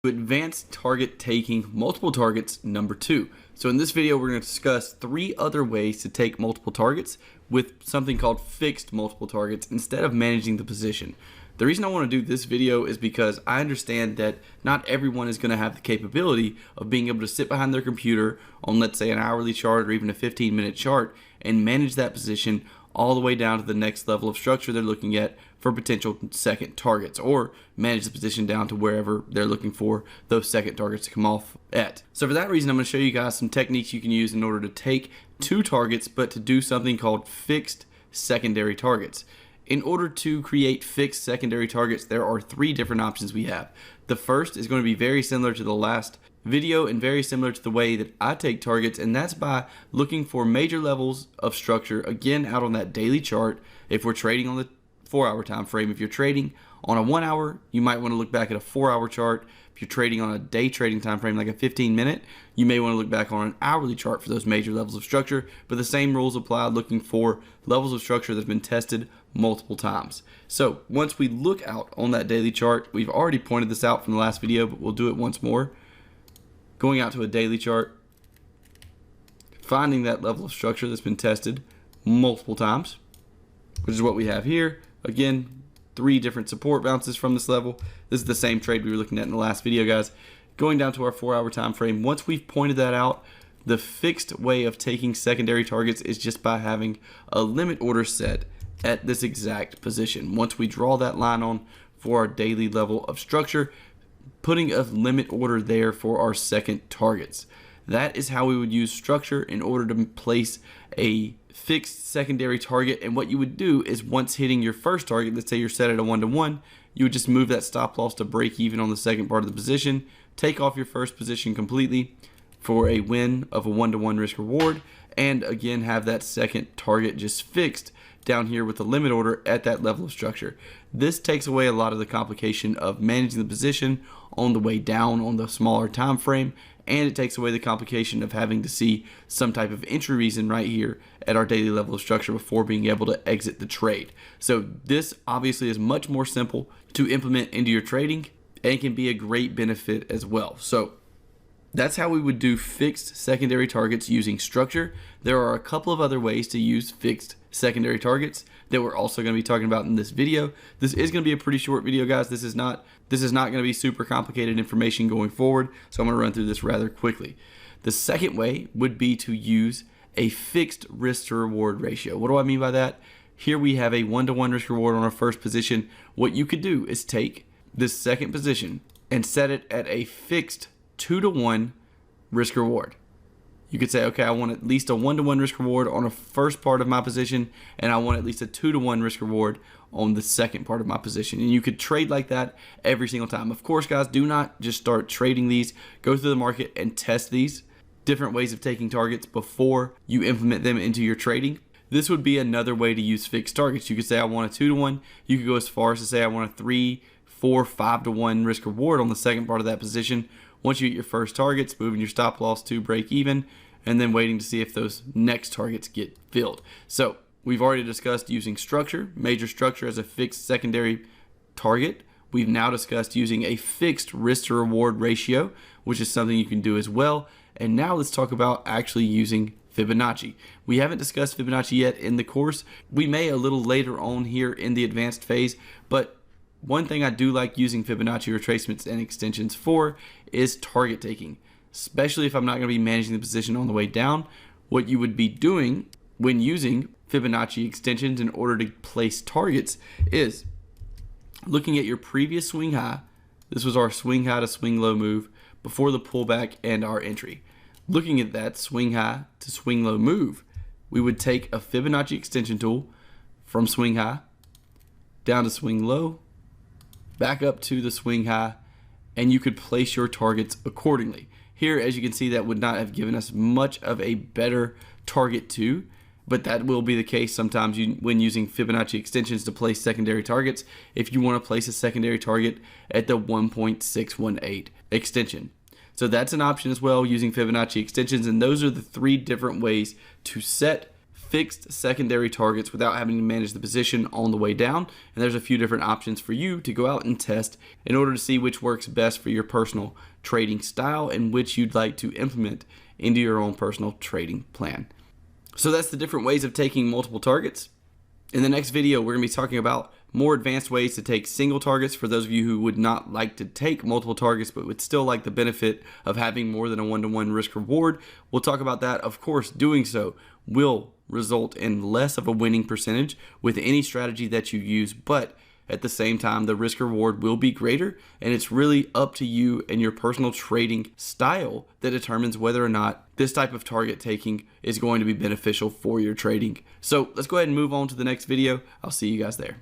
Advanced target taking multiple targets number 2. So in this video we're going to discuss 3 other ways to take multiple targets with something called fixed multiple targets instead of managing the position. The reason I want to do this video is because I understand that not everyone is going to have the capability of being able to sit behind their computer on, let's say, an hourly chart or even a 15-minute chart and manage that position all the way down to the next level of structure they're looking at for potential second targets, or manage the position down to wherever they're looking for those second targets to come off at. So for that reason, I'm going to show you guys some techniques you can use in order to take 2 targets but to do something called fixed secondary targets. In order to create fixed secondary targets, there are 3 different options we have. The first is going to be very similar to the last video and very similar to the way that I take targets, and that's by looking for major levels of structure, again out on that daily chart. If we're trading on the 4-hour time frame, if you're trading on a 1 hour, you might want to look back at a 4-hour chart. If you're trading on a day trading time frame like a 15-minute, you may want to look back on an hourly chart for those major levels of structure, but the same rules apply looking for levels of structure that's been tested multiple times. So once we look out on that daily chart, we've already pointed this out from the last video, but we'll do it once more. Going out to a daily chart, finding that level of structure that's been tested multiple times, which is what we have here. Again, 3 different support bounces from this level. This is the same trade we were looking at in the last video, guys. Going down to our 4-hour time frame, once we've pointed that out, the fixed way of taking secondary targets is just by having a limit order set at this exact position. Once we draw that line on for our daily level of structure, putting a limit order there for our second targets. That is how we would use structure in order to place a fixed secondary target. And what you would do is, once hitting your first target, let's say you're set at a 1-to-1, you would just move that stop loss to break even on the second part of the position, take off your first position completely for a win of a 1-to-1 risk reward, and again have that second target just fixed down here with the limit order at that level of structure. This takes away a lot of the complication of managing the position on the way down on the smaller time frame, and it takes away the complication of having to see some type of entry reason right here at our daily level of structure before being able to exit the trade. So this obviously is much more simple to implement into your trading and can be a great benefit as well. So that's how we would do fixed secondary targets using structure. There are a couple of other ways to use fixed secondary targets that we're also going to be talking about in this video. This is going to be a pretty short video, guys. This is not going to be super complicated information going forward, so I'm going to run through this rather quickly. The second way would be to use a fixed risk to reward ratio. What do I mean by that? Here we have a 1-to-1 risk reward on our first position. What you could do is take this second position and set it at a fixed 2-to-1 risk reward. You could say, okay, I want at least a 1-to-1 risk reward on the first part of my position, and I want at least a 2-to-1 risk reward on the second part of my position. And you could trade like that every single time. Of course, guys, do not just start trading these. Go through the market and test these different ways of taking targets before you implement them into your trading. This would be another way to use fixed targets. You could say I want a 2-to-1. You could go as far as to say I want a 3, 4, 5-to-1 risk reward on the second part of that position. Once you hit your first targets, moving your stop loss to break even, and then waiting to see if those next targets get filled. So we've already discussed using structure, major structure, as a fixed secondary target. We've now discussed using a fixed risk to reward ratio, which is something you can do as well. And now let's talk about actually using Fibonacci. We haven't discussed Fibonacci yet in the course. We may a little later on here in the advanced phase, but one thing I do like using Fibonacci retracements and extensions for is target taking, especially if I'm not going to be managing the position on the way down. What you would be doing when using Fibonacci extensions in order to place targets is looking at your previous swing high. This was our swing high to swing low move before the pullback and our entry. Looking at that swing high to swing low move, we would take a Fibonacci extension tool from swing high down to swing low, back up to the swing high, and you could place your targets accordingly. Here, as you can see, that would not have given us much of a better target to, but that will be the case sometimes when using Fibonacci extensions to place secondary targets, if you want to place a secondary target at the 1.618 extension. So that's an option as well, using Fibonacci extensions, and those are the 3 different ways to set fixed secondary targets without having to manage the position on the way down. And there's a few different options for you to go out and test in order to see which works best for your personal trading style and which you'd like to implement into your own personal trading plan. So that's the different ways of taking multiple targets. In the next video, we're going to be talking about more advanced ways to take single targets for those of you who would not like to take multiple targets but would still like the benefit of having more than a one-to-one risk reward. We'll talk about that. Of course, doing so will result in less of a winning percentage with any strategy that you use, but at the same time, the risk reward will be greater, and it's really up to you and your personal trading style that determines whether or not this type of target taking is going to be beneficial for your trading. So let's go ahead and move on to the next video. I'll see you guys there.